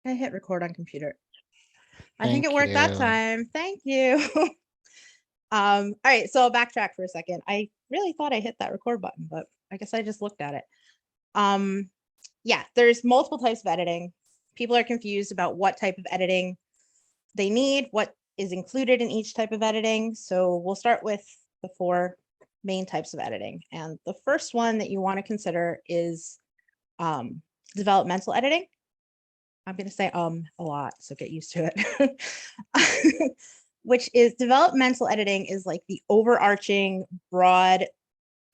I hit record on computer. I think it Thank worked that you. time. Thank you. All right, so I'll backtrack for a second. I really thought I hit that record button, but I guess I just looked at it. Um, yeah, there's multiple types of editing. People are confused about what type of editing they need, what is included in each type of editing. So we'll start with the four main types of editing. And the first one that you want to consider is um, developmental editing. I'm going to say a lot, so get used to it. Which is developmental editing is like the overarching broad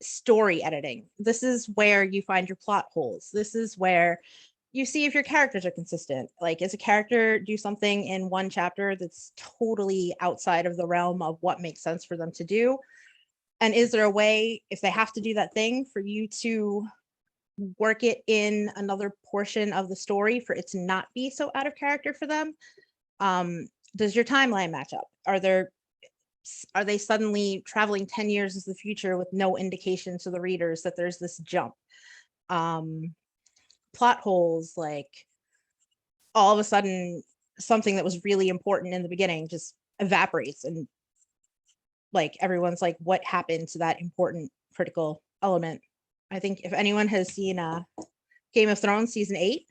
story editing. This is where you find your plot holes. This is where you see if your characters are consistent. Like, is a character do something in one chapter that's totally outside of the realm of what makes sense for them to do? And is there a way, if they have to do that thing, for you to work it in another portion of the story for it to not be so out of character for them? Does your timeline match up? Are they suddenly traveling 10 years into the future with no indication to the readers that there's this jump? Plot holes, like all of a sudden something that was really important in the beginning just evaporates, and like everyone's like, what happened to that important critical element? I think if anyone has seen Game of Thrones season 8,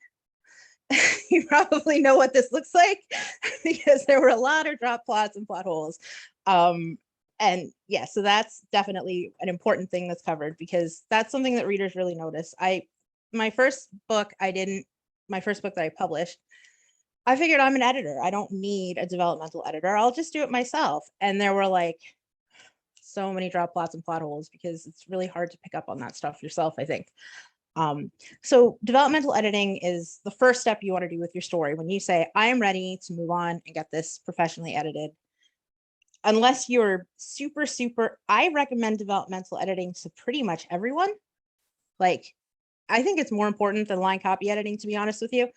you probably know what this looks like because there were a lot of drop plots and plot holes. And yeah, so that's definitely an important thing that's covered because that's something that readers really notice. My first book that I published, I figured I'm an editor. I don't need a developmental editor. I'll just do it myself. And there were like so many drop plots and plot holes because it's really hard to pick up on that stuff yourself, I think. So developmental editing is the first step you want to do with your story. When you say, I am ready to move on and get this professionally edited, unless you're super, I recommend developmental editing to pretty much everyone. Like, I think it's more important than line copy editing, to be honest with you,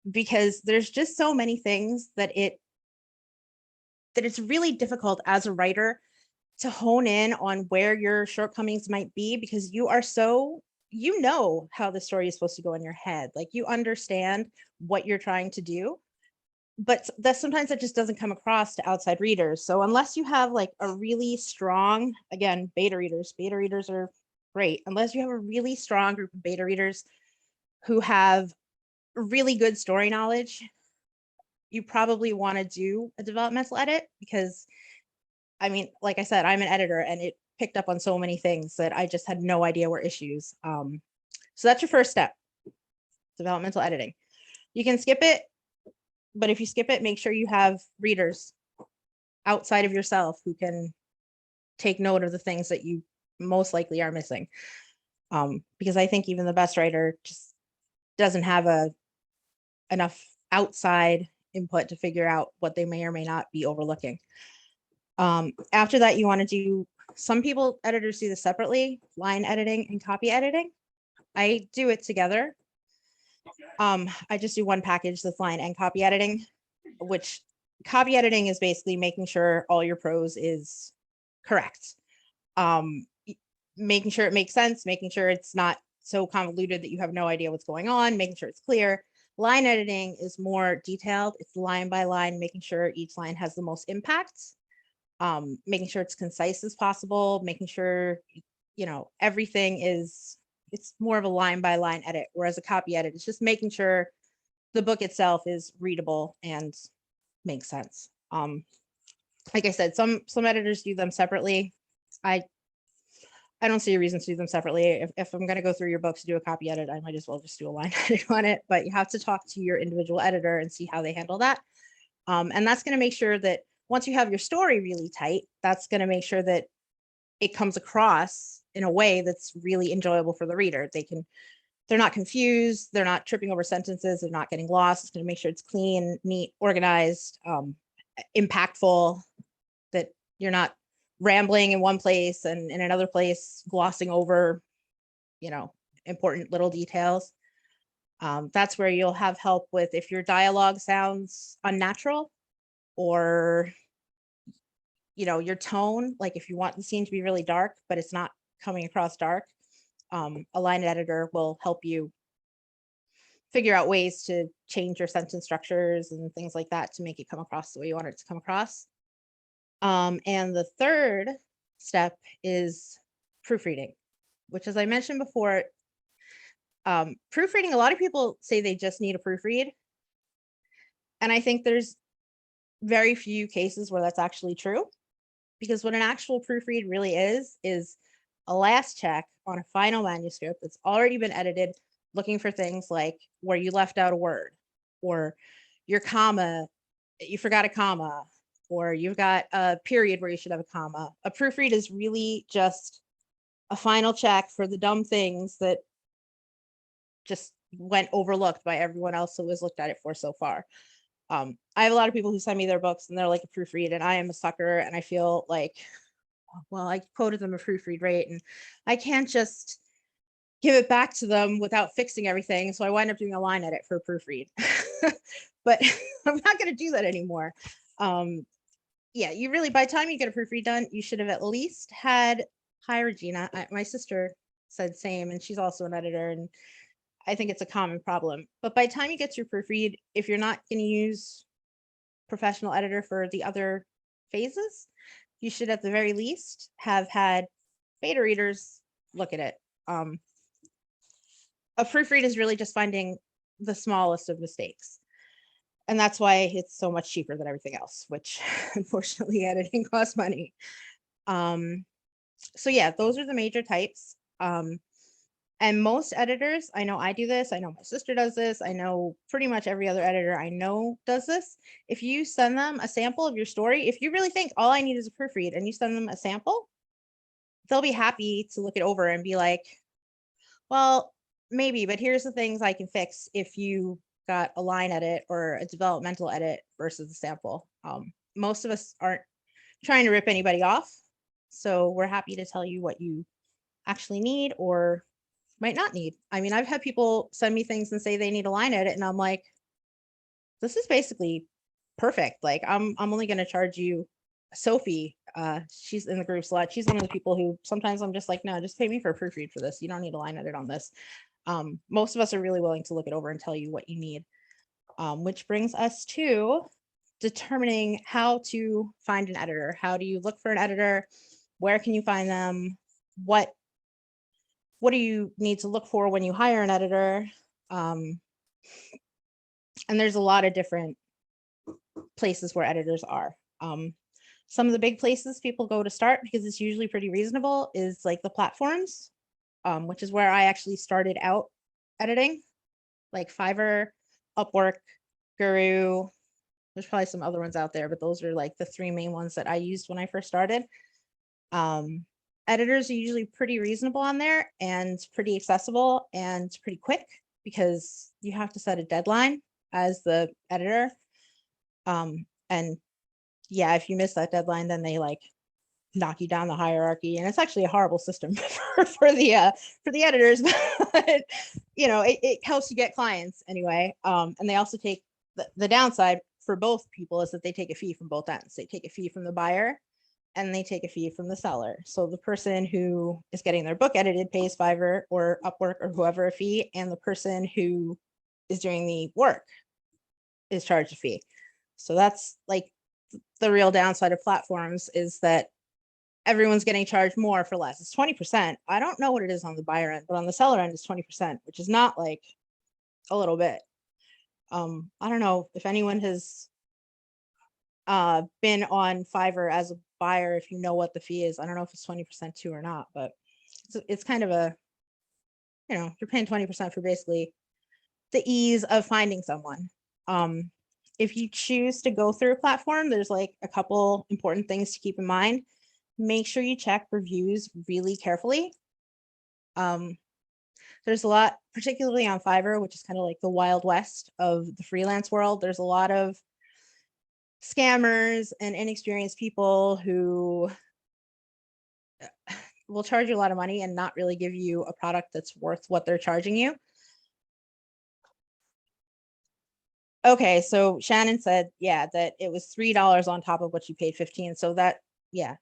because there's just so many things that it's really difficult as a writer to hone in on where your shortcomings might be, because you know how the story is supposed to go in your head. Like, you understand what you're trying to do, but that sometimes it just doesn't come across to outside readers. So unless you have like a really strong, again, beta readers are great. Unless you have a really strong group of beta readers who have really good story knowledge, you probably want to do a developmental edit, because I mean, like I said, I'm an editor and it picked up on so many things that I just had no idea were issues. So that's your first step, developmental editing. You can skip it, but if you skip it, make sure you have readers outside of yourself who can take note of the things that you most likely are missing. Because I think even the best writer just doesn't have enough outside input to figure out what they may or may not be overlooking. After that, you want to do, some people, editors do this separately, line editing and copy editing. I do it together. I just do one package that's line and copy editing, which copy editing is basically making sure all your prose is correct. Making sure it makes sense, making sure it's not so convoluted that you have no idea what's going on, making sure it's clear. Line editing is more detailed. It's line by line, making sure each line has the most impact. Making sure it's concise as possible, making sure, everything is, it's more of a line by line edit, whereas a copy edit is just making sure the book itself is readable and makes sense. Like I said, some editors do them separately. I don't see a reason to do them separately. If I'm going to go through your book to do a copy edit, I might as well just do a line edit on it, but you have to talk to your individual editor and see how they handle that. And that's going to make sure that once you have your story really tight, that's going to make sure that it comes across in a way that's really enjoyable for the reader. They're not confused, they're not tripping over sentences, they're not getting lost. It's going to make sure it's clean, neat, organized, impactful, that you're not rambling in one place and in another place glossing over, important little details. That's where you'll have help with if your dialogue sounds unnatural, or your tone, like if you want the scene to be really dark but it's not coming across dark, a line editor will help you figure out ways to change your sentence structures and things like that to make it come across the way you want it to come across. And the third step is proofreading, which, as I mentioned before, proofreading, a lot of people say they just need a proofread. And I think there's very few cases where that's actually true, because what an actual proofread really is a last check on a final manuscript that's already been edited, looking for things like where you left out a word, or your comma, you forgot a comma, or you've got a period where you should have a comma. A proofread is really just a final check for the dumb things that just went overlooked by everyone else who has looked at it for so far. I have a lot of people who send me their books and they're like a proofread, and I am a sucker, and I feel like, well, I quoted them a proofread rate and I can't just give it back to them without fixing everything. So I wind up doing a line edit for a proofread. But I'm not going to do that anymore. Yeah, you really, by the time you get a proofread done, you should have at least had, hi, Regina. My sister said same, and she's also an editor, and I think it's a common problem. But by the time you get to your proofread, if you're not going to use professional editor for the other phases, you should at the very least have had beta readers look at it. A proofread is really just finding the smallest of mistakes. And that's why it's so much cheaper than everything else, which unfortunately editing costs money. So yeah, those are the major types. And most editors, I know I do this, I know my sister does this, I know pretty much every other editor I know does this. If you send them a sample of your story, if you really think all I need is a proofread and you send them a sample, they'll be happy to look it over and be like, well, maybe, but here's the things I can fix if you got a line edit or a developmental edit versus a sample. Most of us aren't trying to rip anybody off, so we're happy to tell you what you actually need or might not need. I mean, I've had people send me things and say they need a line edit, and I'm like, this is basically perfect. Like, I'm only going to charge you. Sophie, she's in the group slot. She's one of the people who sometimes I'm just like, no, just pay me for a proofread for this. You don't need a line edit on this. Most of us are really willing to look it over and tell you what you need, which brings us to determining how to find an editor. How do you look for an editor? Where can you find them? What do you need to look for when you hire an editor? And there's a lot of different places where editors are. Some of the big places people go to start, because it's usually pretty reasonable, is like the platforms, which is where I actually started out editing, like Fiverr, Upwork, Guru. There's probably some other ones out there, but those are like the three main ones that I used when I first started. Editors are usually pretty reasonable on there and pretty accessible and pretty quick, because you have to set a deadline as the editor. And yeah, if you miss that deadline, then they like knock you down the hierarchy, and it's actually a horrible system for the editors, but you know, it helps you get clients anyway. And they also take the downside for both people is that they take a fee from both ends. They take a fee from the buyer and they take a fee from the seller. So the person who is getting their book edited pays Fiverr or Upwork or whoever a fee, and the person who is doing the work is charged a fee. So that's like the real downside of platforms, is that everyone's getting charged more for less. It's 20%. I don't know what it is on the buyer end, but on the seller end, it's 20%, which is not like a little bit. I don't know if anyone has been on Fiverr as a buyer, if you know what the fee is. I don't know if it's 20% too or not, but it's kind of a, you know, you're paying 20% for basically the ease of finding someone. If you choose to go through a platform, there's like a couple important things to keep in mind. Make sure you check reviews really carefully. There's a lot, particularly on Fiverr, which is kind of like the Wild West of the freelance world. There's a lot of scammers and inexperienced people who will charge you a lot of money and not really give you a product that's worth what they're charging you. Okay, so Shannon said, yeah, that it was $3 on top of what you paid 15. So that, yeah,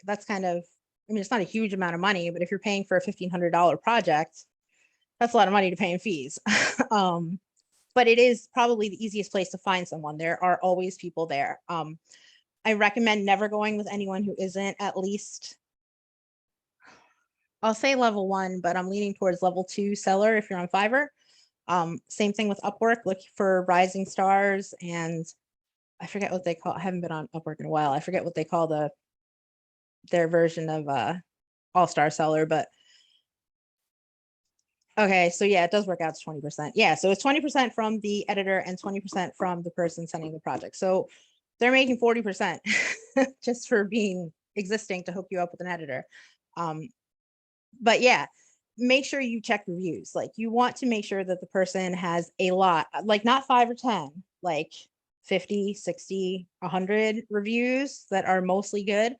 that's kind of, I mean, it's not a huge amount of money, but if you're paying for a $1,500 project, that's a lot of money to pay in fees. but it is probably the easiest place to find someone. There are always people there. I recommend never going with anyone who isn't at least, I'll say level 1, but I'm leaning towards level 2 seller if you're on Fiverr. Same thing with Upwork. Look for rising stars, and I forget what they call, I haven't been on Upwork in a while. I forget what they call their version of all-star seller, but okay, so yeah, it does work out to 20%. Yeah, so it's 20% from the editor and 20% from the person sending the project. So they're making 40% just for being existing to hook you up with an editor. But yeah, make sure you check reviews. Like, you want to make sure that the person has a lot, like not 5 or 10, like 50, 60, 100 reviews that are mostly good,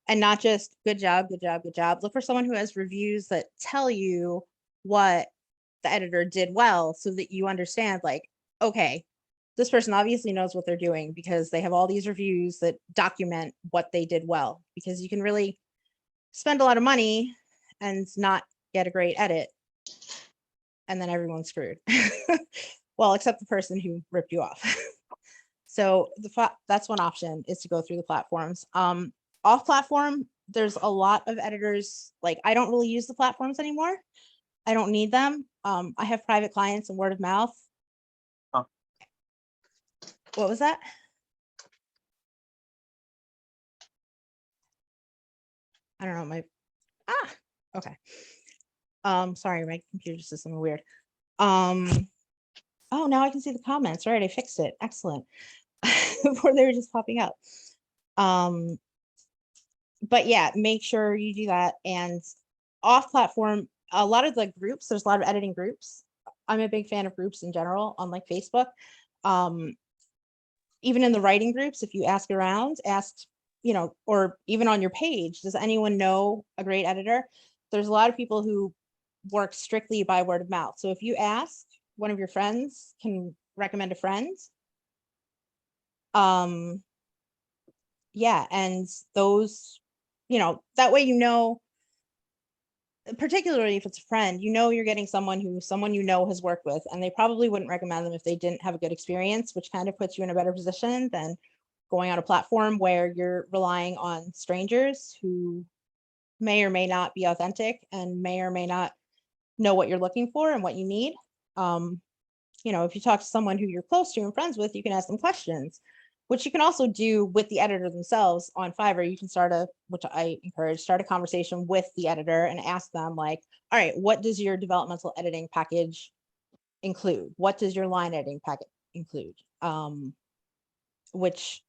and not just good job, good job, good job. Look for someone who has reviews that tell you what the editor did well, so that you understand, like, okay, this person obviously knows what they're doing because they have all these reviews that document what they did well. Because you can really spend a lot of money and not get a great edit, and then everyone's screwed. Well, except the person who ripped you off. So that's one option, is to go through the platforms. Off platform, there's a lot of editors. Like, I don't really use the platforms anymore. I don't need them. I have private clients and word of mouth. Oh. What was that? I don't know. Okay. Sorry, my computer system is weird. Oh, now I can see the comments. Right, I fixed it. Excellent. Before they were just popping up. But yeah, make sure you do that. And off platform, a lot of the groups, there's a lot of editing groups. I'm a big fan of groups in general on like Facebook. Even in the writing groups, if you ask around, or even on your page, does anyone know a great editor? There's a lot of people who work strictly by word of mouth. So if you ask, one of your friends can recommend a friend. Yeah, and those, that way, particularly if it's a friend, you're getting someone has worked with, and they probably wouldn't recommend them if they didn't have a good experience, which kind of puts you in a better position than going on a platform where you're relying on strangers who may or may not be authentic and may or may not know what you're looking for and what you need. If you talk to someone who you're close to and friends with, you can ask them questions, which you can also do with the editor themselves on Fiverr. You can which I encourage, start a conversation with the editor and ask them, like, all right, what does your developmental editing package include? What does your line editing package include? Which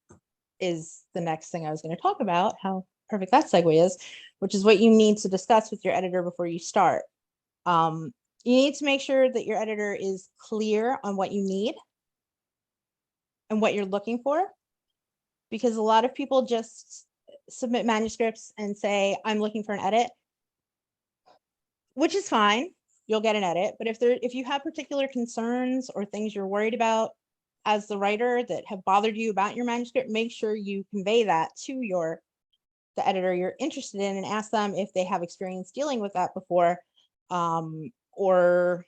is the next thing I was going to talk about, how perfect that segue is, which is what you need to discuss with your editor before you start. You need to make sure that your editor is clear on what you need and what you're looking for, because a lot of people just submit manuscripts and say, I'm looking for an edit, which is fine. You'll get an edit. But if you have particular concerns or things you're worried about as the writer that have bothered you about your manuscript, make sure you convey that to the editor you're interested in, and ask them if they have experience dealing with that before, or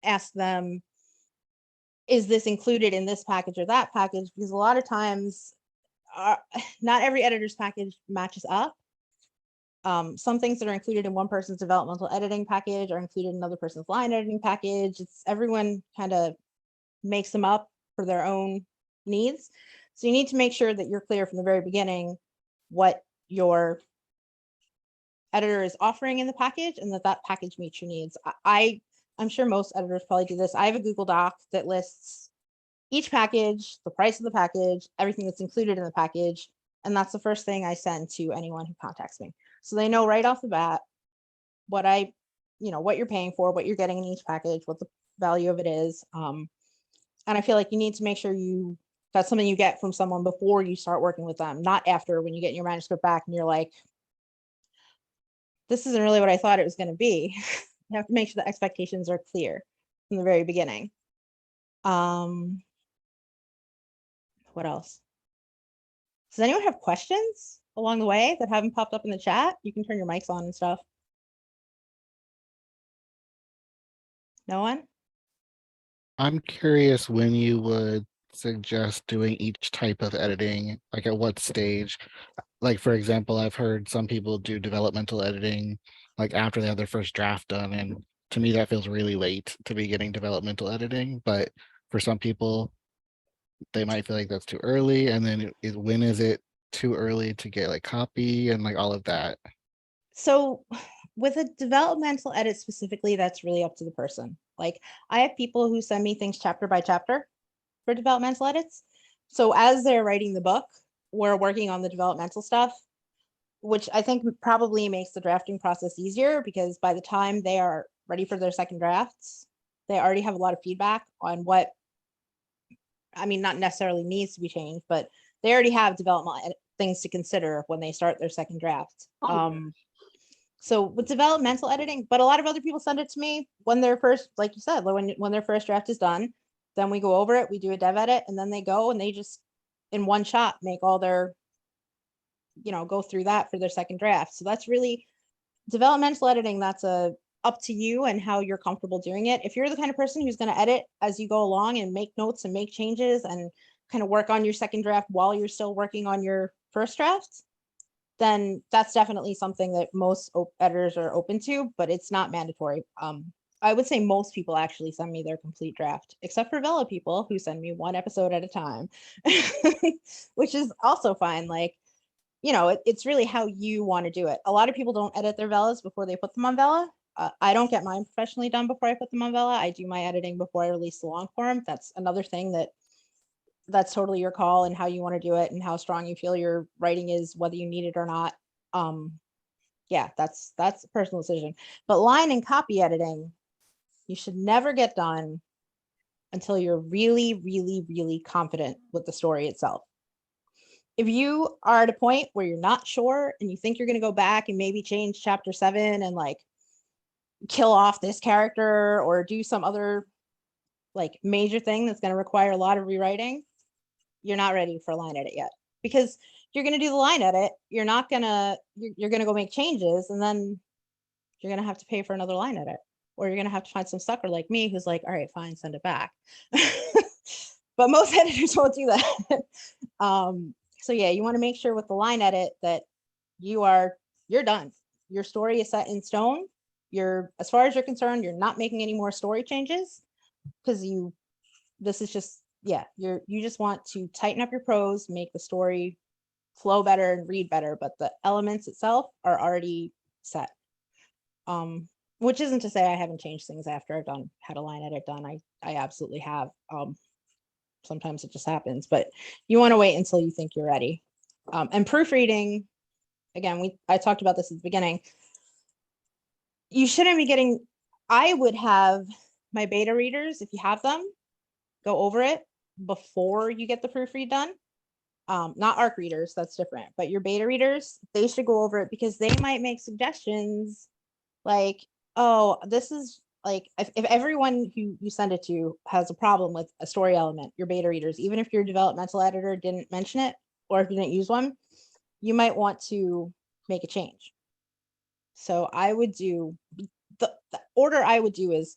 ask them, is this included in this package or that package? Because a lot of times, not every editor's package matches up. Some things that are included in one person's developmental editing package are included in another person's line editing package. Everyone kind of makes them up for their own needs. So you need to make sure that you're clear from the very beginning what your editor is offering in the package, and that package meets your needs. I'm sure most editors probably do this. I have a Google Doc that lists each package, the price of the package, everything that's included in the package. And that's the first thing I send to anyone who contacts me. So they know right off the bat what you're paying for, what you're getting in each package, what the value of it is. And I feel like you need to make sure that's something you get from someone before you start working with them, not after, when you get your manuscript back and you're like, this isn't really what I thought it was going to be. You have to make sure the expectations are clear from the very beginning. What else? Does anyone have questions along the way that haven't popped up in the chat? You can turn your mics on and stuff. No one? I'm curious when you would suggest doing each type of editing, like at what stage. Like, for example, I've heard some people do developmental editing like after they have their first draft done. And to me, that feels really late to be getting developmental editing. But for some people, they might feel like that's too early. And then when is it too early to get like copy and like all of that? So with a developmental edit specifically, that's really up to the person. Like I have people who send me things chapter by chapter for developmental edits. So as they're writing the book, we're working on the developmental stuff, which I think probably makes the drafting process easier because by the time they are ready for their second drafts, they already have a lot of feedback on what, I mean, not necessarily needs to be changed, but they already have development things to consider when they start their second draft. So with developmental editing, but a lot of other people send it to me when their first, like you said, when their first draft is done, then we go over it, we do a dev edit, and then they go and they just in one shot make all their, go through that for their second draft. So that's really developmental editing. That's up to you and how you're comfortable doing it. If you're the kind of person who's going to edit as you go along and make notes and make changes and kind of work on your second draft while you're still working on your first draft, then that's definitely something that most editors are open to, but it's not mandatory. I would say most people actually send me their complete draft, except for Vela people who send me one episode at a time, which is also fine. Like, it's really how you want to do it. A lot of people don't edit their Velas before they put them on Vela. I don't get mine professionally done before I put them on Vela. I do my editing before I release the long form. That's another thing that's totally your call and how you want to do it and how strong you feel your writing is, whether you need it or not. Yeah, that's a personal decision. But line and copy editing, you should never get done until you're really, really, really confident with the story itself. If you are at a point where you're not sure and you think you're going to go back and maybe change chapter 7 and like kill off this character or do some other like major thing that's going to require a lot of rewriting, you're not ready for a line edit yet, because you're going to do the line edit. You're not going to, you're going to go make changes, and then you're going to have to pay for another line edit, or you're going to have to find some sucker like me who's like, all right, fine, send it back. But most editors won't do that. So yeah, you want to make sure with the line edit that you're done. Your story is set in stone. As far as you're concerned, you're not making any more story changes, because this is just, yeah, you just want to tighten up your prose, make the story flow better and read better, but the elements itself are already set. Which isn't to say I haven't changed things after I've had a line edit done. I absolutely have. Sometimes it just happens, but you want to wait until you think you're ready. And proofreading, again, I talked about this at the beginning. You shouldn't be getting, I would have my beta readers, if you have them, go over it before you get the proofread done. Not ARC readers, that's different, but your beta readers, they should go over it, because they might make suggestions like, oh, this is like, if everyone who you send it to has a problem with a story element, your beta readers, even if your developmental editor didn't mention it, or if you didn't use one, you might want to make a change. So I would do, the order I would do is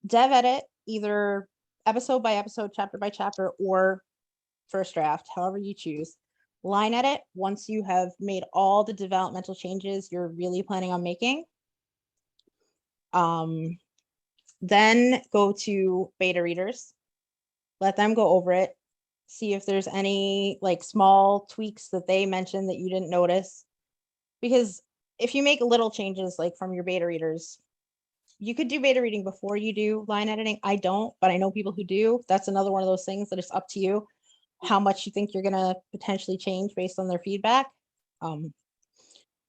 dev edit, either episode by episode, chapter by chapter, or first draft, however you choose. Line edit, once you have made all the developmental changes you're really planning on making. Then go to beta readers, let them go over it, see if there's any like small tweaks that they mentioned that you didn't notice. Because if you make little changes like from your beta readers, you could do beta reading before you do line editing. I don't, but I know people who do. That's another one of those things that it's up to you how much you think you're going to potentially change based on their feedback.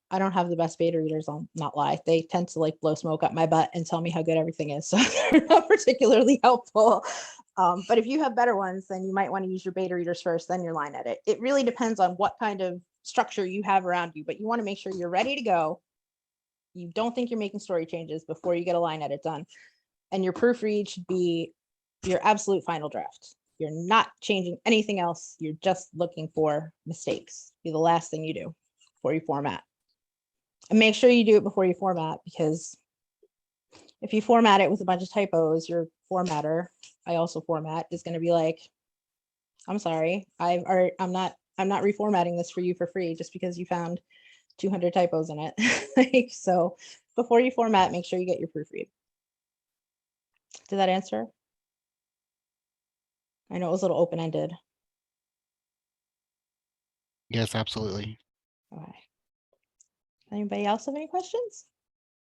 I don't have the best beta readers, I'll not lie. They tend to like blow smoke up my butt and tell me how good everything is. So they're not particularly helpful. But if you have better ones, then you might want to use your beta readers first, then your line edit. It really depends on what kind of structure you have around you, but you want to make sure you're ready to go. You don't think you're making story changes before you get a line edit done. And your proofread should be your absolute final draft. You're not changing anything else. You're just looking for mistakes. Be the last thing you do before you format. And make sure you do it before you format, because if you format it with a bunch of typos, your formatter, I also format, is going to be like, I'm sorry, I'm not reformatting this for you for free just because you found 200 typos in it. Like, so before you format, make sure you get your proofread. Did that answer? I know it was a little open-ended. Yes, absolutely. Okay. Anybody else have any questions?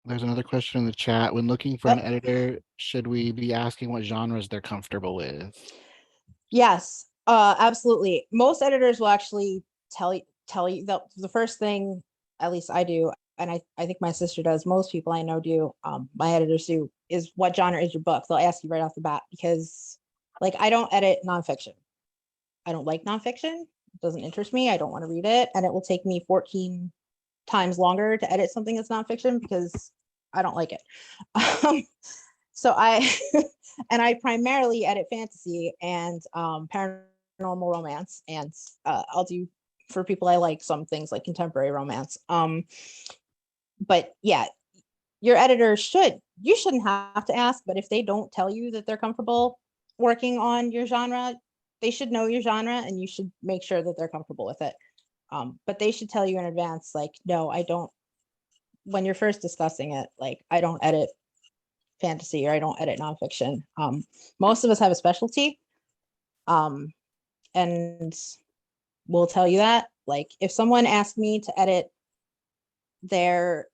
There's another question in the chat. When looking for an editor, should we be asking what genres they're comfortable with? Yes, absolutely. Most editors will actually tell you the first thing, at least I do, and I think my sister does, most people I know do, my editors do, is what genre is your book? They'll ask you right off the bat, because like I don't edit nonfiction. I don't like nonfiction. It doesn't interest me. I don't want to read it. And it will take me 14 times longer to edit something that's nonfiction because I don't like it. So and I primarily edit fantasy and paranormal romance, and I'll do, for people I like, some things like contemporary romance. But yeah, your editor you shouldn't have to ask, but if they don't tell you that they're comfortable working on your genre, they should know your genre and you should make sure that they're comfortable with it. But they should tell you in advance, like, no, I don't, when you're first discussing it, like, I don't edit fantasy or I don't edit nonfiction. Most of us have a specialty. And we'll tell you that. Like, if someone asked me to edit their,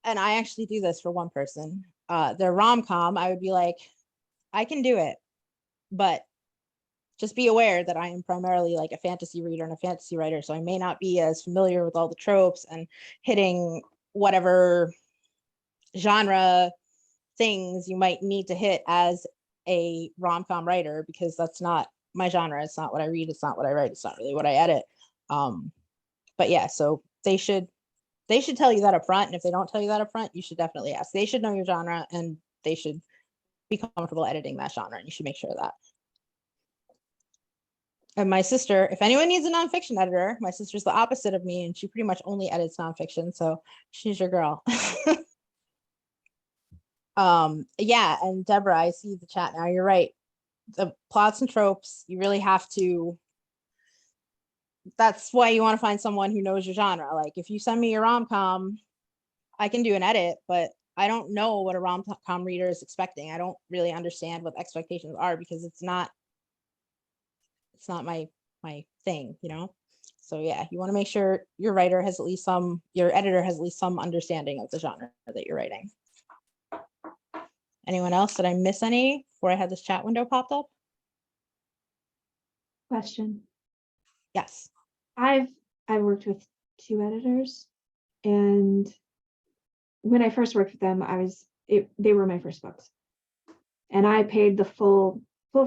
and I actually do this for one person, their rom-com, I would be like, I can do it, but just be aware that I am primarily like a fantasy reader and a fantasy writer, so I may not be as familiar with all the tropes and hitting whatever genre things you might need to hit as a rom-com writer, because that's not my genre. It's not what I read. It's not what I write. It's not really what I edit. But yeah, so they should tell you that up front. And if they don't tell you that up front, you should definitely ask. They should know your genre and they should be comfortable editing that genre, and you should make sure of that. And my sister, if anyone needs a nonfiction editor, my sister's the opposite of me, and she pretty much only edits nonfiction, so she's your girl. Yeah, and Deborah, I see the chat now. You're right. The plots and tropes, you really have to. That's why you want to find someone who knows your genre. Like, if you send me your rom-com, I can do an edit, but I don't know what a rom-com reader is expecting. I don't really understand what expectations are because it's not my thing, you know? So yeah, you want to make sure your editor has at least some understanding of the genre that you're writing. Anyone else? Did I miss any before I had this chat window popped up? Question. Yes. I've worked with 2 editors, and when I first worked with them, they were my first books, and I paid the full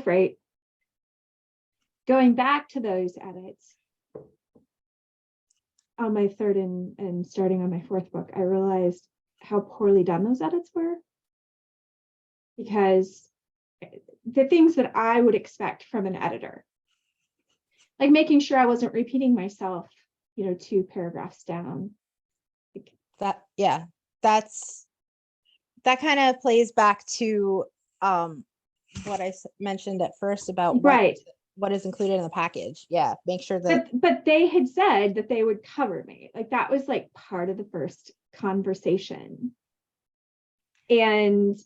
freight. Going back to those edits on my 3rd and starting on my 4th book, I realized how poorly done those edits were, because the things that I would expect from an editor, like making sure I wasn't repeating myself, 2 paragraphs down. That, yeah, that kind of plays back to what I mentioned at first about right. what is included in the package. Yeah, make sure that. But they had said that they would cover me. Like, that was like part of the first conversation. And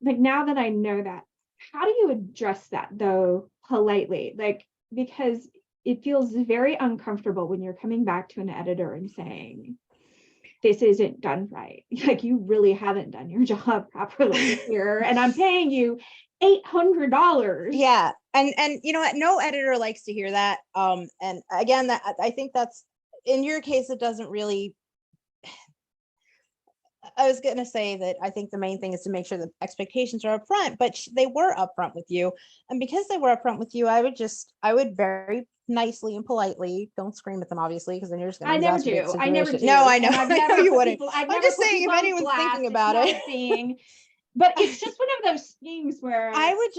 like, now that I know that, how do you address that though politely? Like, because it feels very uncomfortable when you're coming back to an editor and saying, this isn't done right. Like, you really haven't done your job properly here, and I'm paying you $800. Yeah, and you know what? No editor likes to hear that. And again, that I think that's, in your case, it doesn't really. I was going to say that I think the main thing is to make sure that expectations are upfront, but they were upfront with you. And because they were upfront with you, I would very nicely and politely, don't scream at them, obviously, because then you're just going to exacerbate the situation. I never do. No, I know. I've I never know you put wouldn't. people, I've I'm never just put saying, if people on anyone's blast. thinking about It's it. not a thing. But it's just one of those things where I would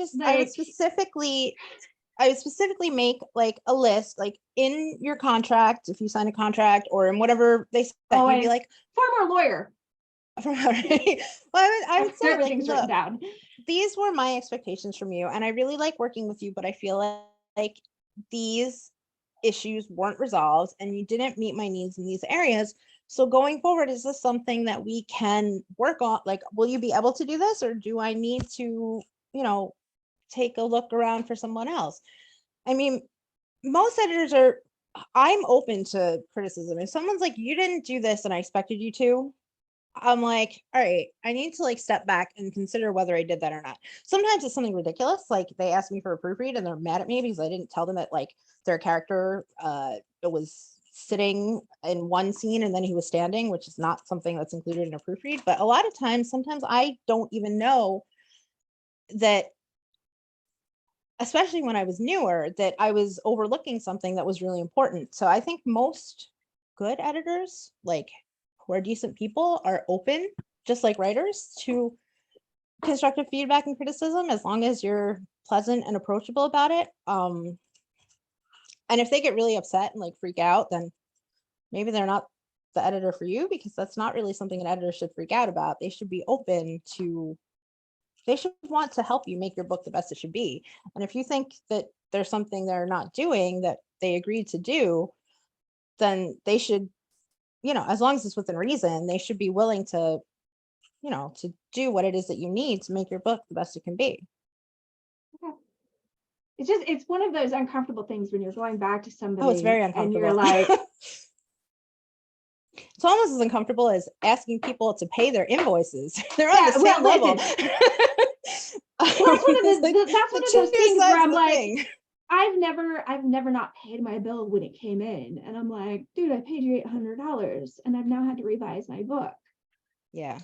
specifically make like a list, like in your contract, if you sign a contract, or in whatever they said, you'd be like, former lawyer. Well, I would say, like, Everything's written look, down. these were my expectations from you, and I really like working with you, but I feel like these issues weren't resolved and you didn't meet my needs in these areas. So going forward, is this something that we can work on? Like, will you be able to do this, or do I need to, take a look around for someone else? I mean, most editors are, I'm open to criticism. If someone's like, you didn't do this and I expected you to, I'm like, all right, I need to like step back and consider whether I did that or not. Sometimes it's something ridiculous, like they asked me for a proofread and they're mad at me because I didn't tell them that like their character it was sitting in one scene and then he was standing, which is not something that's included in a proofread. But a lot of times, sometimes I don't even know that, especially when I was newer, that I was overlooking something that was really important. So I think most good editors, like who are decent people, are open, just like writers, to constructive feedback and criticism, as long as you're pleasant and approachable about it. And if they get really upset and like freak out, then maybe they're not the editor for you, because that's not really something an editor should freak out about. They should be open to, they should want to help you make your book the best it should be. And if you think that there's something they're not doing that they agreed to do, then they should, as long as it's within reason, they should be willing to, to do what it is that you need to make your book the best it can be. Okay. It's one of those uncomfortable things when you're going back to somebody. Oh, it's very and uncomfortable. you're like, it's almost as uncomfortable as asking people to pay their invoices. They're on yeah, the same well, level. listen. Well, that's one of It's like that's one the of those two things where sides I'm of the like, thing. I've never not paid my bill when it came in. And I'm like, dude, I paid you $800 and I've now had to revise my book. Yeah.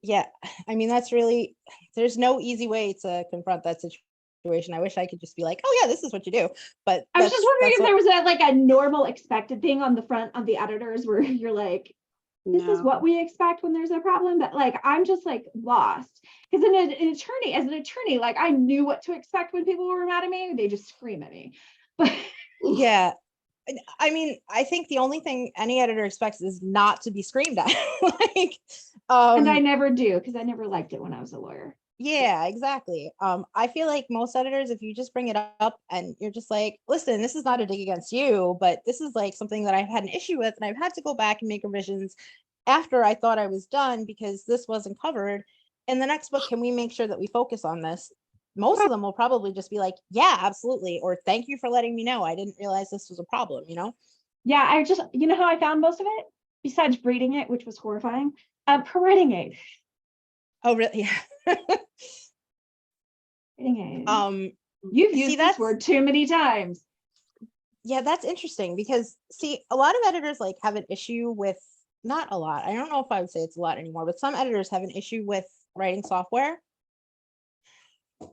Yeah. I mean, that's really, there's no easy way to confront that situation. I wish I could just be like, oh yeah, this is what you do. But I was just wondering if there was a normal expected thing on the front of the editors where you're like, this is what we expect when there's a problem. But like, I'm just like lost. Because as an attorney, like I knew what to expect when people were mad at me. They just scream at me. But yeah. I mean, I think the only thing any editor expects is not to be screamed at. Like, and I never do, because I never liked it when I was a lawyer. Yeah, exactly. I feel like most editors, if you just bring it up and you're just like, listen, this is not a dig against you, but this is like something that I've had an issue with, and I've had to go back and make revisions after I thought I was done because this wasn't covered. In the next book, can we make sure that we focus on this? Most of them will probably just be like, yeah, absolutely. Or thank you for letting me know. I didn't realize this was a problem, Yeah, I just, how I found most of it, besides reading it, which was horrifying, writing aid. Oh, really? Yeah. Writing aid. You've used this word too many times. Yeah, that's interesting because a lot of editors like have an issue with, not a lot, I don't know if I would say it's a lot anymore, but some editors have an issue with writing software.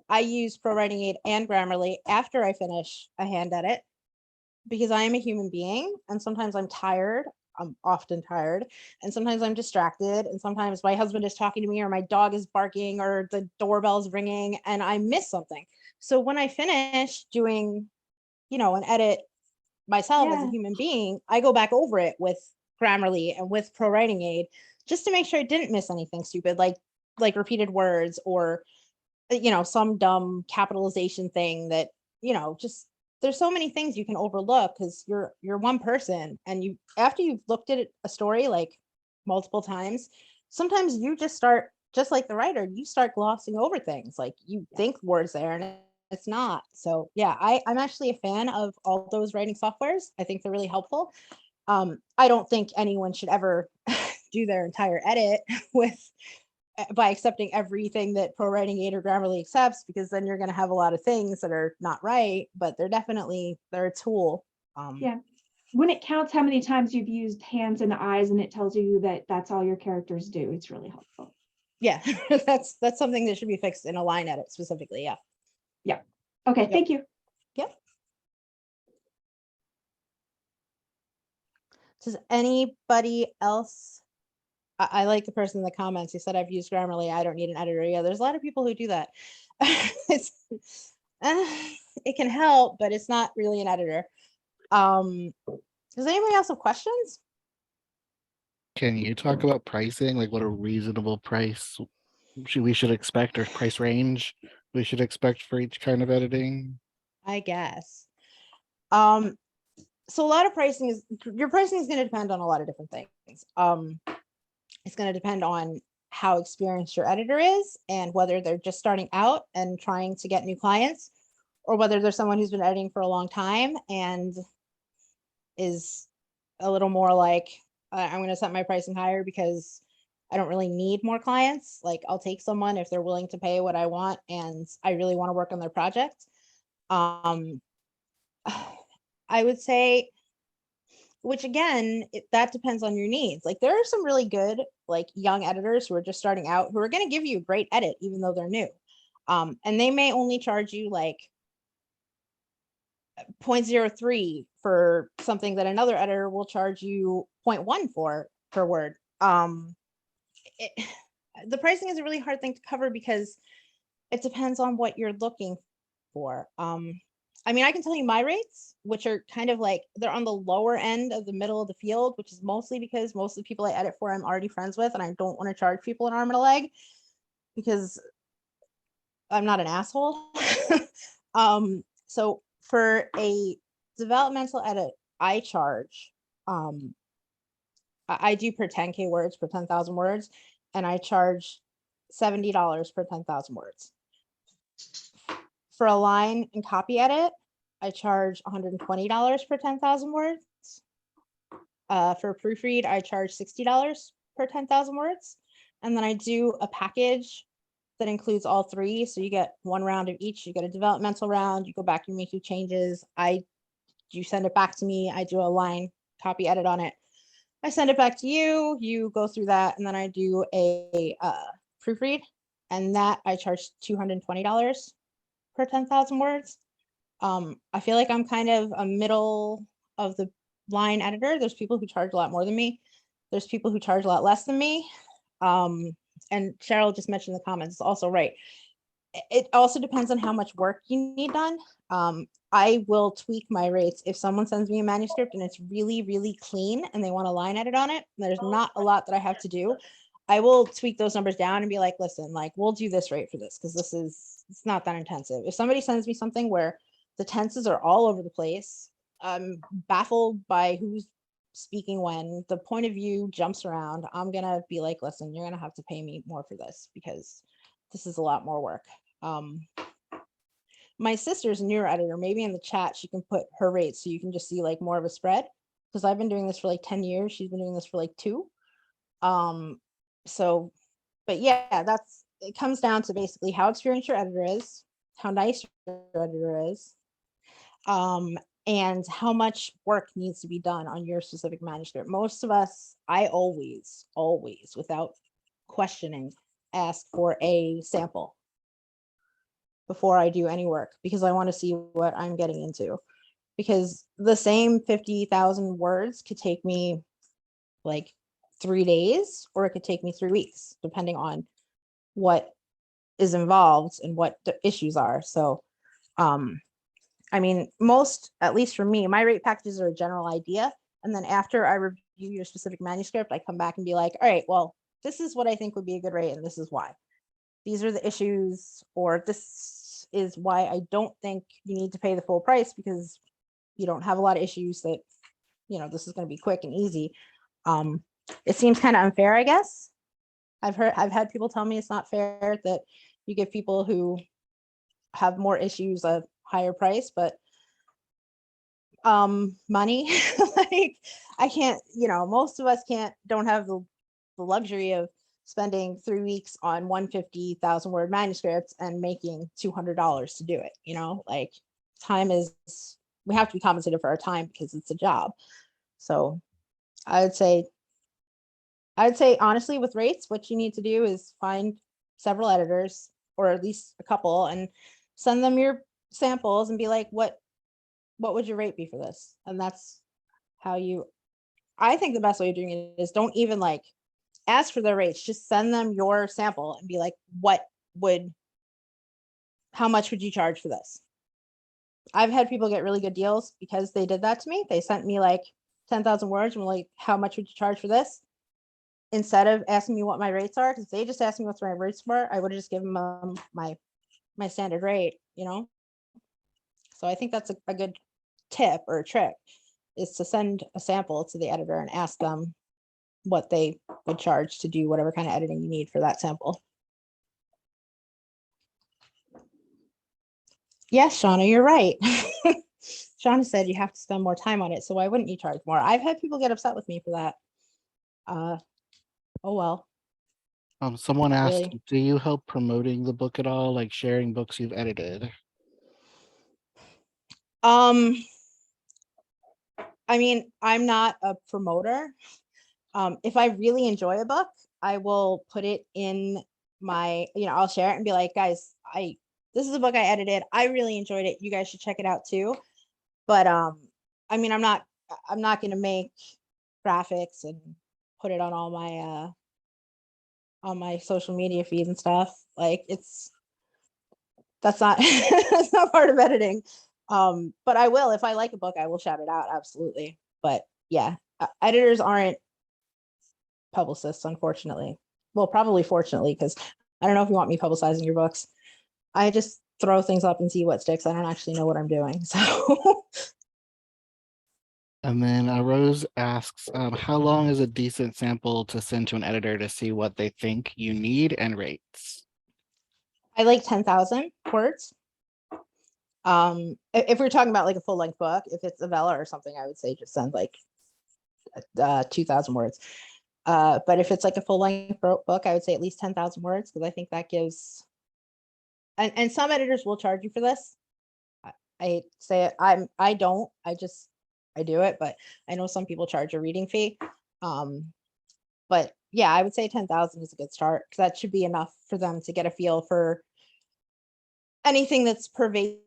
I use Pro Writing Aid and Grammarly after I finish a hand edit because I am a human being and sometimes I'm tired. I'm often tired, and sometimes I'm distracted, and sometimes my husband is talking to me or my dog is barking or the doorbell's ringing and I miss something. So when I finish doing, an edit myself as a human being, I go back over it with Grammarly and with Pro Writing Aid just to make sure I didn't miss anything stupid, like repeated words or some dumb capitalization thing that, just, there's so many things you can overlook because you're one person, and you, after you've looked at a story like multiple times, sometimes you just start, just like the writer, you start glossing over things, like you think words there and it's not. So yeah, I'm actually a fan of all those writing softwares. I think they're really helpful. I don't think anyone should ever do their entire edit by accepting everything that Pro Writing Aid or Grammarly accepts, because then you're going to have a lot of things that are not right, but they're a tool. Yeah. When it counts how many times you've used hands and eyes and it tells you that that's all your characters do, it's really helpful. Yeah, that's something that should be fixed in a line edit specifically. Yeah. Yeah. Okay. Yep. Thank you. Yep. Does anybody else? I like the person in the comments who said, I've used Grammarly, I don't need an editor. Yeah, there's a lot of people who do that. It can help, but it's not really an editor. Does anybody else have questions? can you talk about pricing? Like what a reasonable price we should expect, or price range we should expect for each kind of editing? I guess. Um, so a lot of your pricing is going to depend on a lot of different things. It's going to depend on how experienced your editor is and whether they're just starting out and trying to get new clients, or whether there's someone who's been editing for a long time and is a little more like, I'm going to set my pricing higher because I don't really need more clients. Like, I'll take someone if they're willing to pay what I want and I really want to work on their project. Um, I would say, which again, that depends on your needs. Like, there are some really good, like, young editors who are just starting out who are going to give you a great edit, even though they're new. And they may only charge you like 0.03 for something that another editor will charge you 0.1 for per word. It, the pricing is a really hard thing to cover because it depends on what you're looking for. I mean, I can tell you my rates, which are kind of like, they're on the lower end of the middle of the field, which is mostly because most of the people I edit for, I'm already friends with, and I don't want to charge people an arm and a leg because I'm not an asshole. So for a developmental edit, I charge, I do per 10K words, per 10,000 words, and I charge $70 per 10,000 words. For a line and copy edit, I charge $120 per 10,000 words. For proofread, I charge $60 per 10,000 words. And then I do a package that includes all three. So you get one round of each. You get a developmental round, you go back, you make your changes. You send it back to me. I do a line copy edit on it. I send it back to you. You go through that, and then I do a proofread, and that I charge $220 per 10,000 words. I feel like I'm kind of a middle of the line editor. There's people who charge a lot more than me. There's people who charge a lot less than me. And Cheryl just mentioned in the comments, it's also right. It also depends on how much work you need done. I will tweak my rates if someone sends me a manuscript and it's really, really clean and they want a line edit on it. There's not a lot that I have to do. I will tweak those numbers down and be like, listen, like, we'll do this rate for this because it's not that intensive. If somebody sends me something where the tenses are all over the place, I'm baffled by who's speaking when, the point of view jumps around, I'm gonna be like, listen, you're gonna have to pay me more for this because this is a lot more work. My sister's a newer editor. Maybe in the chat she can put her rates so you can just see like more of a spread, because I've been doing this for like 10 years. She's been doing this for like 2. So, but yeah, it comes down to basically how experienced your editor is, how nice your editor is, and how much work needs to be done on your specific manuscript. Most of us, I always, without questioning, ask for a sample before I do any work, because I want to see what I'm getting into. Because the same 50,000 words could take me like 3 days, or it could take me 3 weeks, depending on what is involved and what the issues are. So, I mean, at least for me, my rate packages are a general idea. And then after I review your specific manuscript, I come back and be like, all right, well, this is what I think would be a good rate, and this is why. These are the issues, or this is why I don't think you need to pay the full price, because you don't have a lot of issues that, this is going to be quick and easy. It seems kind of unfair, I guess. I've had people tell me it's not fair that you give people who have more issues a higher price, but money, like, I can't, most of us don't have the luxury of spending 3 weeks on 150,000 word manuscripts and making $200 to do it. Like, we have to be compensated for our time because it's a job. So I would say honestly, with rates, what you need to do is find several editors, or at least a couple, and send them your samples and be like, what would your rate be for this? And that's how I think the best way of doing it is, don't even like ask for their rates, just send them your sample and be like, how much would you charge for this? I've had people get really good deals because they did that to me. They sent me like 10,000 words and were like, how much would you charge for this? instead of asking me what my rates are, because they just asked me what my rates were, I would have just given them my standard rate, you know? So I think that's a good tip or a trick, is to send a sample to the editor and ask them what they would charge to do whatever kind of editing you need for that sample. Yes, Shauna, you're right. Shauna said you have to spend more time on it, so why wouldn't you charge more? I've had people get upset with me for that. Oh well. Someone asked, Really. do you help promoting the book at all, like sharing books you've edited? I mean, I'm not a promoter. If I really enjoy a book, I will put it in my, I'll share it and be like, guys, this is a book I edited. I really enjoyed it. You guys should check it out too. But I mean, I'm not going to make graphics and put it on all my on my social media feed and stuff. Like that's not that's not part of editing. But I will, if I like a book, I will shout it out, absolutely. But yeah, editors aren't publicists, unfortunately. Well, probably fortunately, because I don't know if you want me publicizing your books. I just throw things up and see what sticks. I don't actually know what I'm doing. So And then Rose asks, how long is a decent sample to send to an editor to see what they think you need and rates? I like 10,000 words. If we're talking about like a full length book, if it's a novella or something, I would say just send like 2,000 words. But if it's like a full length book, I would say at least 10,000 words, because I think that gives, and some editors will charge you for this. I say it, I don't, I do it, but I know some people charge a reading fee. But yeah, I would say 10,000 is a good start, because that should be enough for them to get a feel for anything that's pervasive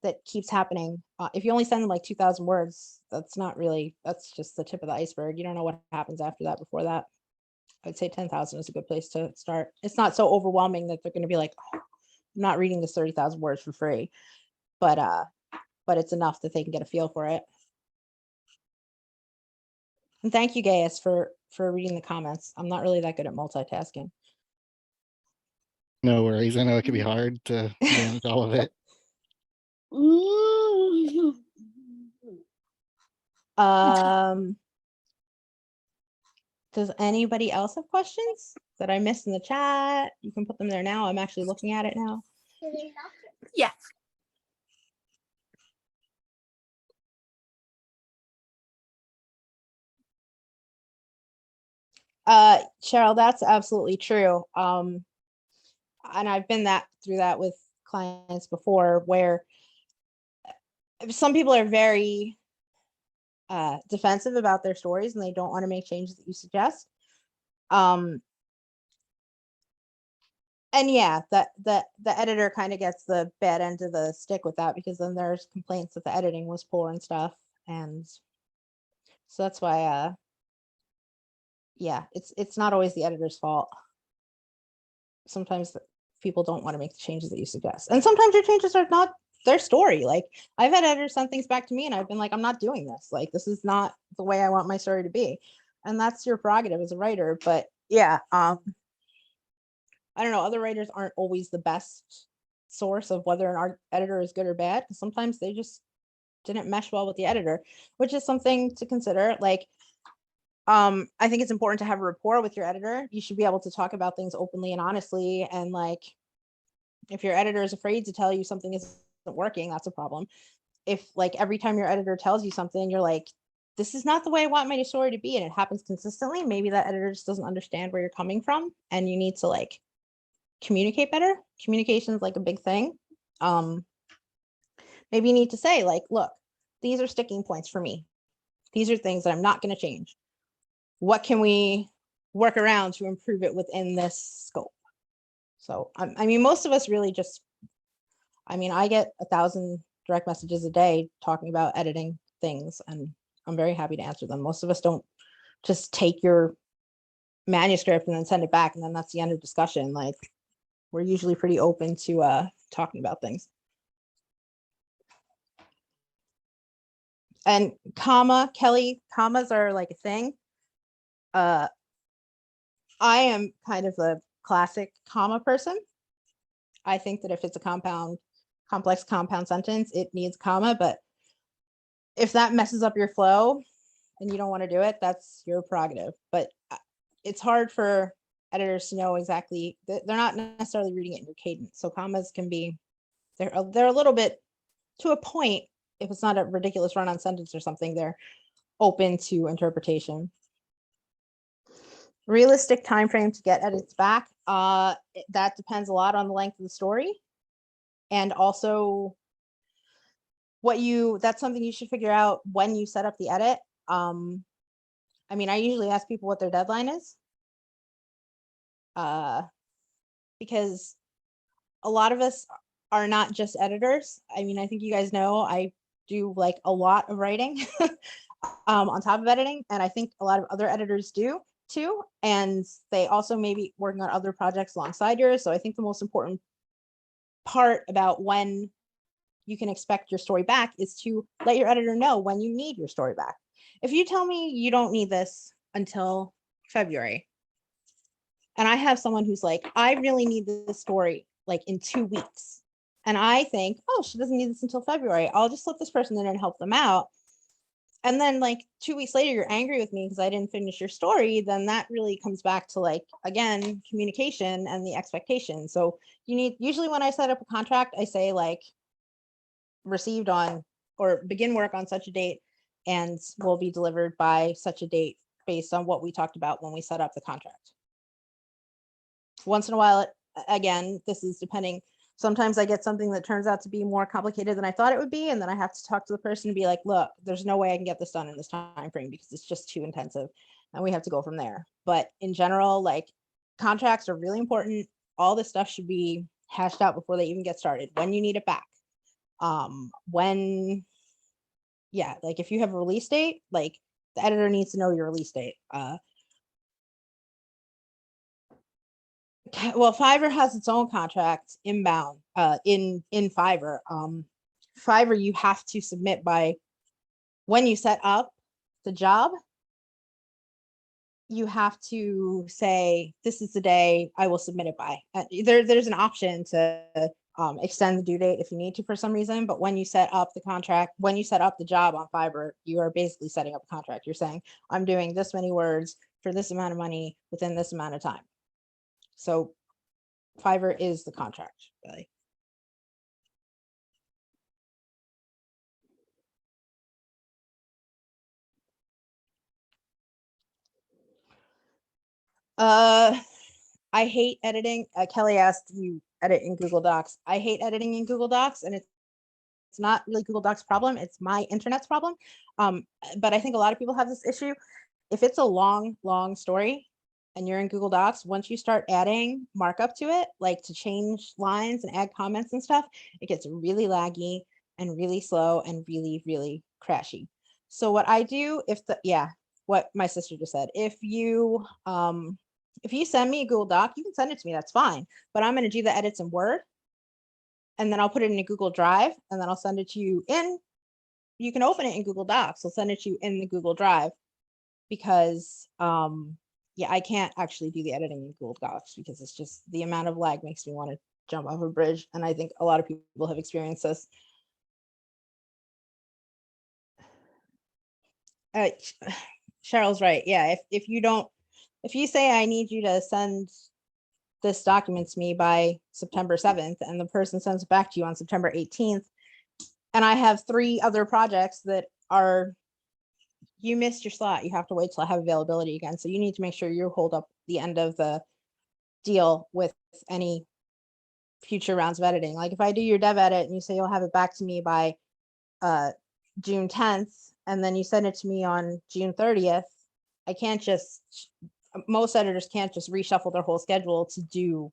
that keeps happening. If you only send them like 2,000 words, that's just the tip of the iceberg. You don't know what happens after that, before that. I'd say 10,000 is a good place to start. It's not so overwhelming that they're going to be like, oh, I'm not reading this 30,000 words for free, but it's enough that they can get a feel for it. And thank you, Gaius, for reading the comments. I'm not really that good at multitasking. No worries. I know it can be hard to manage all of it. Does anybody else have questions that I missed in the chat? You can put them there now. I'm actually looking at it now. Yeah. Cheryl, that's absolutely true. And I've been through that with clients before, where some people are very defensive about their stories and they don't want to make changes that you suggest. And yeah, the editor kind of gets the bad end of the stick with that, because then there's complaints that the editing was poor and stuff. And so that's why yeah, it's not always the editor's fault. Sometimes people don't want to make the changes that you suggest, and sometimes your changes are not their story. Like, I've had editors send things back to me and I've been like, I'm not doing this. Like, this is not the way I want my story to be. And that's your prerogative as a writer. But yeah, I don't know, other writers aren't always the best source of whether an editor is good or bad, because sometimes they just didn't mesh well with the editor, which is something to consider. Like, I think it's important to have a rapport with your editor. You should be able to talk about things openly and honestly. And like, if your editor is afraid to tell you something isn't working, that's a problem. If like every time your editor tells you something, you're like, this is not the way I want my story to be, and it happens consistently, maybe that editor just doesn't understand where you're coming from, and you need to like communicate better. Communication is like a big thing. Maybe you need to say like, look, these are sticking points for me. These are things that I'm not going to change. What can we work around to improve it within this scope? So, I mean, most of us really just, I mean, I get 1,000 direct messages a day talking about editing things, and I'm very happy to answer them. Most of us don't just take your manuscript and then send it back, and then that's the end of discussion. Like, we're usually pretty open to talking about things. And Kelly, commas are like a thing. I am kind of a classic comma person. I think that if it's a complex compound sentence, it needs comma, but if that messes up your flow and you don't want to do it, that's your prerogative. But it's hard for editors to know exactly that they're not necessarily reading it in your cadence. So commas can be, they're a little bit, to a point, if it's not a ridiculous run-on sentence or something, they're open to interpretation. Realistic time frame to get edits back. That depends a lot on the length of the story. And also that's something you should figure out when you set up the edit. I mean, I usually ask people what their deadline is. Because a lot of us are not just editors. I mean, I think you guys know I do like a lot of writing on top of editing. And I think a lot of other editors do too. And they also may be working on other projects alongside yours. So I think the most important part about when you can expect your story back is to let your editor know when you need your story back. If you tell me you don't need this until February, and I have someone who's like, I really need this story like in 2 weeks. And I think, oh, she doesn't need this until February. I'll just let this person in and help them out. And then like 2 weeks later, you're angry with me because I didn't finish your story. Then that really comes back to like, again, communication and the expectation. So usually when I set up a contract, I say like received on or begin work on such a date and will be delivered by such a date based on what we talked about when we set up the contract. Once in a while, again, this is depending. Sometimes I get something that turns out to be more complicated than I thought it would be. And then I have to talk to the person and be like, look, there's no way I can get this done in this time frame because it's just too intensive. And we have to go from there. But in general, like contracts are really important. All this stuff should be hashed out before they even get started. When you need it back. Yeah, like if you have a release date, like the editor needs to know your release date. Well, Fiverr has its own contract inbound in Fiverr. Fiverr, you have to submit by when you set up the job. You have to say, this is the day I will submit it by. There's an option to extend the due date if you need to for some reason. But when you set up the contract, when you set up the job on Fiverr, you are basically setting up a contract. You're saying, I'm doing this many words for this amount of money within this amount of time. So Fiverr is the contract, really. I hate editing. Kelly asked, you edit in Google Docs. I hate editing in Google Docs, and it's not really Google Docs problem. It's my internet's problem. But I think a lot of people have this issue. If it's a long story and you're in Google Docs, once you start adding markup to it, like to change lines and add comments and stuff, it gets really laggy and really slow and really crashy. So what I do, what my sister just said, if you send me a Google Doc, you can send it to me, that's fine. But I'm going to do the edits in Word, and then I'll put it in a Google Drive, and then I'll send it to you you can open it in Google Docs. I'll send it to you in the Google Drive because I can't actually do the editing in Google Docs because it's just the amount of lag makes me want to jump off a bridge. And I think a lot of people have experienced this. Cheryl's right. Yeah. If you say I need you to send this document to me by September 7th and the person sends it back to you on September 18th, and I have 3 other projects that are, you missed your slot, you have to wait till I have availability again. So you need to make sure you hold up the end of the deal with any future rounds of editing. Like if I do your dev edit and you say you'll have it back to me by June 10th, and then you send it to me on June 30th, I can't just, most editors can't just reshuffle their whole schedule to do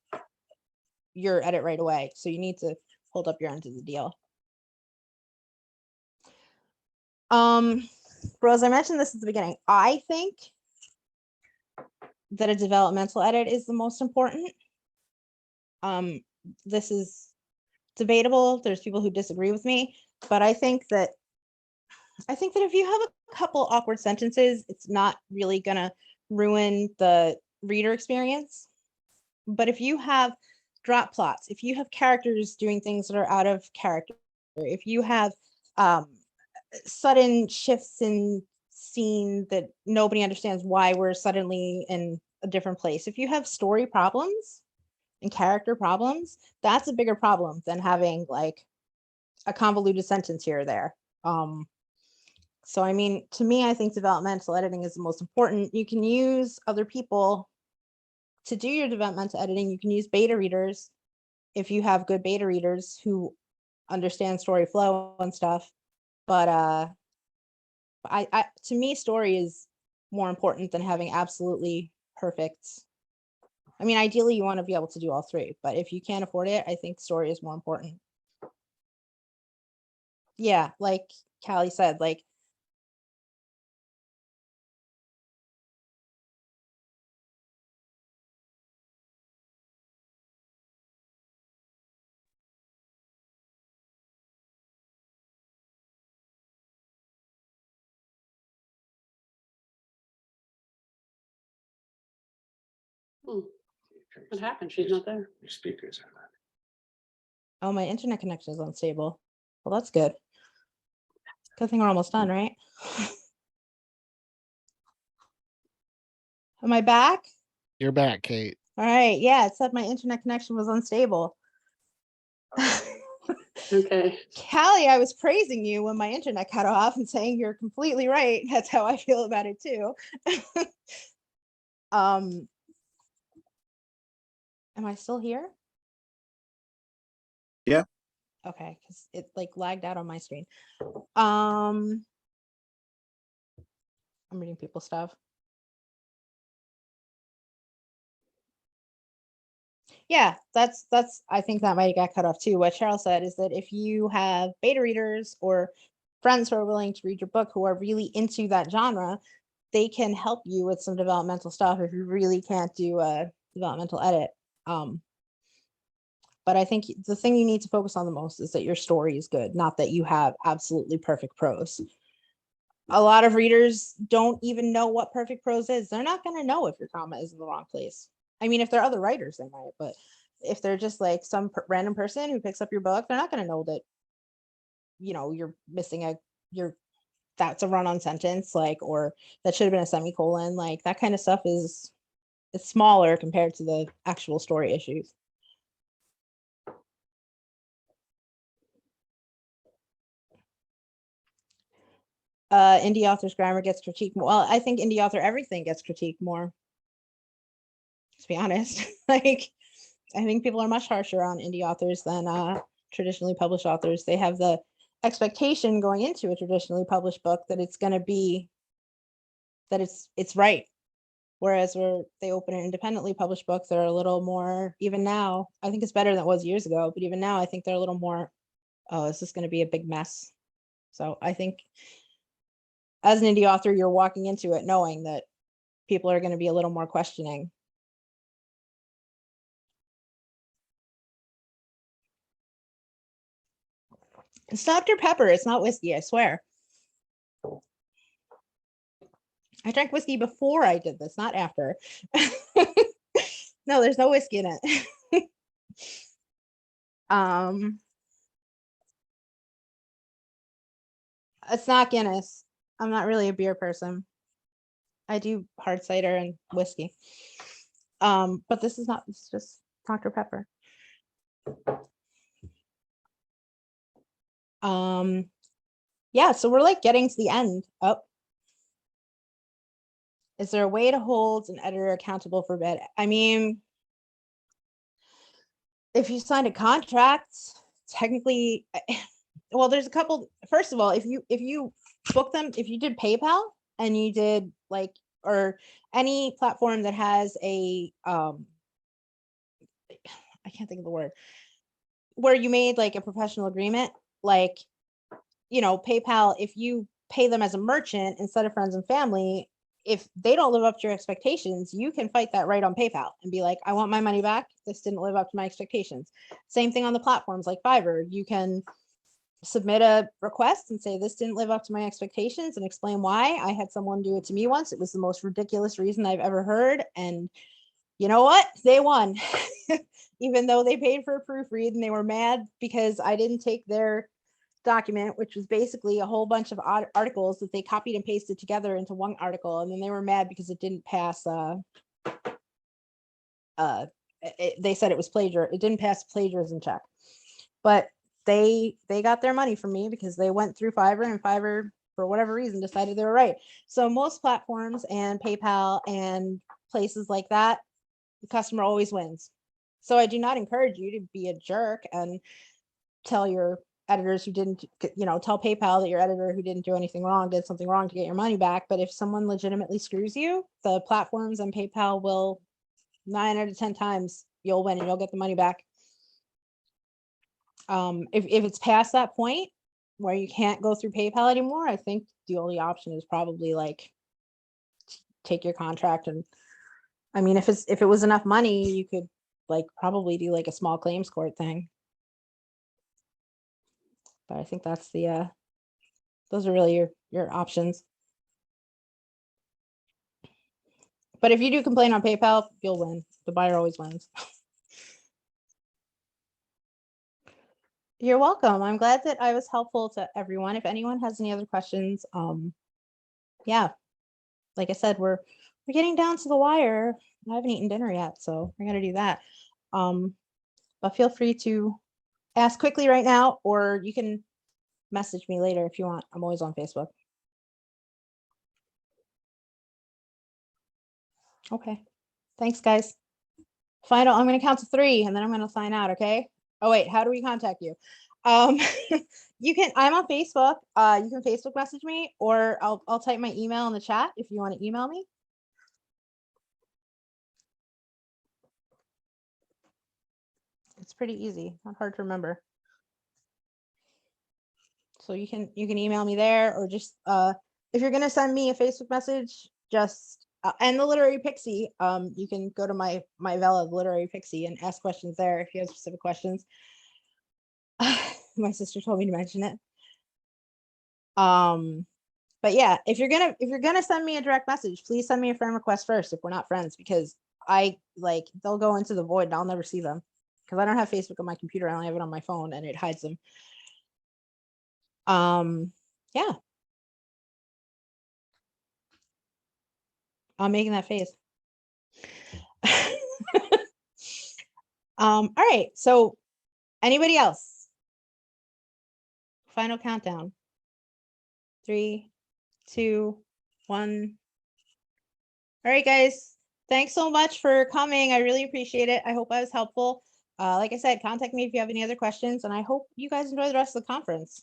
your edit right away. So you need to hold up your end of the deal. Rose, I mentioned this at the beginning. I think that a developmental edit is the most important. This is debatable. There's people who disagree with me, but I think that if you have a couple awkward sentences, it's not really gonna ruin the reader experience. But if you have drop plots, if you have characters doing things that are out of character, if you have sudden shifts in scene that nobody understands why we're suddenly in a different place, if you have story problems and character problems, that's a bigger problem than having like a convoluted sentence here or there. So I mean, to me, I think developmental editing is the most important. You can use other people to do your developmental editing. You can use beta readers if you have good beta readers who understand story flow and stuff. But I to me, story is more important than having absolutely perfect. I mean, ideally, you want to be able to do all three, but if you can't afford it, I think story is more important. Yeah, like Callie said, like What happened? She's not there. Your speakers are not. oh, my internet connection is unstable. Well, that's good. Good thing we're almost done, right? Am I back? You're back, Kate. All right. Yeah, it said my internet connection was unstable. Okay. Callie, I was praising you when my internet cut off and saying you're completely right. That's how I feel about it too. Am I still here? Yeah. Okay, because it like lagged out on my screen. I'm reading people's stuff. Yeah, that's I think that might have got cut off too. What Cheryl said is that if you have beta readers or friends who are willing to read your book who are really into that genre, they can help you with some developmental stuff if you really can't do a developmental edit. But I think the thing you need to focus on the most is that your story is good, not that you have absolutely perfect prose. A lot of readers don't even know what perfect prose is. They're not going to know if your comma is in the wrong place. I mean, if they're other writers, they might, but if they're just like some random person who picks up your book, they're not going to know that, you know, you're missing that's a run-on sentence, like, or that should have been a semicolon. Like that kind of stuff it's smaller compared to the actual story issues. Indie author's grammar gets critiqued more. Well, I think indie author everything gets critiqued more. To be honest, like I think people are much harsher on indie authors than traditionally published authors. They have the expectation going into a traditionally published book that it's going to be that it's right. Whereas where they open an independently published book, they're a little more, even now, I think it's better than it was years ago, but even now I think they're a little more, oh, is this going to be a big mess? So I think as an indie author, you're walking into it knowing that people are going to be a little more questioning. It's Dr. Pepper. It's not whiskey, I swear. I drank whiskey before I did this, not after. No, there's no whiskey in it. It's not Guinness. I'm not really a beer person. I do hard cider and whiskey. But this is not, it's just Dr. Pepper. Yeah, so we're like getting to the end. Oh. Is there a way to hold an editor accountable for bad? I mean, if you signed a contract, technically, well, there's a couple. First of all, if you book them, if you did PayPal and you did like, or any platform that has a I can't think of the word, where you made like a professional agreement, like, you know, PayPal, if you pay them as a merchant instead of friends and family, if they don't live up to your expectations, you can fight that right on PayPal and be like, I want my money back. This didn't live up to my expectations. Same thing on the platforms like Fiverr. You can submit a request and say, this didn't live up to my expectations, and explain why. I had someone do it to me once. It was the most ridiculous reason I've ever heard. And you know what? They won. Even though they paid for a proofread and they were mad because I didn't take their document, which was basically a whole bunch of articles that they copied and pasted together into one article. And then they were mad because it didn't pass. They said it was it didn't pass plagiarism check, but they got their money from me because they went through Fiverr, and Fiverr, for whatever reason, decided they were right. So most platforms and PayPal and places like that, the customer always wins. So I do not encourage you to be a jerk and tell your editors who didn't, tell PayPal that your editor who didn't do anything wrong did something wrong to get your money back. But if someone legitimately screws you, the platforms and PayPal will 9 out of 10 times you'll win and you'll get the money back. If it's past that point where you can't go through PayPal anymore, I think the only option is probably like take your contract. And I mean, if it was enough money, you could like probably do like a small claims court thing. But I think that's those are really your options. But if you do complain on PayPal, you'll win. The buyer always wins. You're welcome. I'm glad that I was helpful to everyone. If anyone has any other questions, yeah, like I said, we're getting down to the wire. I haven't eaten dinner yet, so we're gonna do that. But feel free to ask quickly right now, or you can message me later if you want. I'm always on Facebook. Okay. Thanks, guys. I'm going to count to 3 and then I'm going to sign out. Okay. Oh, wait. How do we contact you? I'm on Facebook. You can Facebook message me, or I'll type my email in the chat if you want to email me. It's pretty easy, not hard to remember. So you can email me there, or just if you're going to send me a Facebook message, just and the Literary Pixie, you can go to my Vela, the Literary Pixie, and ask questions there if you have specific questions. My sister told me to mention it. But yeah, if you're gonna send me a direct message, please send me a friend request first if we're not friends, because they'll go into the void and I'll never see them because I don't have Facebook on my computer. I only have it on my phone and it hides them. Yeah. I'm making that face. All right. So anybody else? Final countdown. 3, 2, 1. All right, guys. Thanks so much for coming. I really appreciate it. I hope I was helpful. Like I said, contact me if you have any other questions, and I hope you guys enjoy the rest of the conference.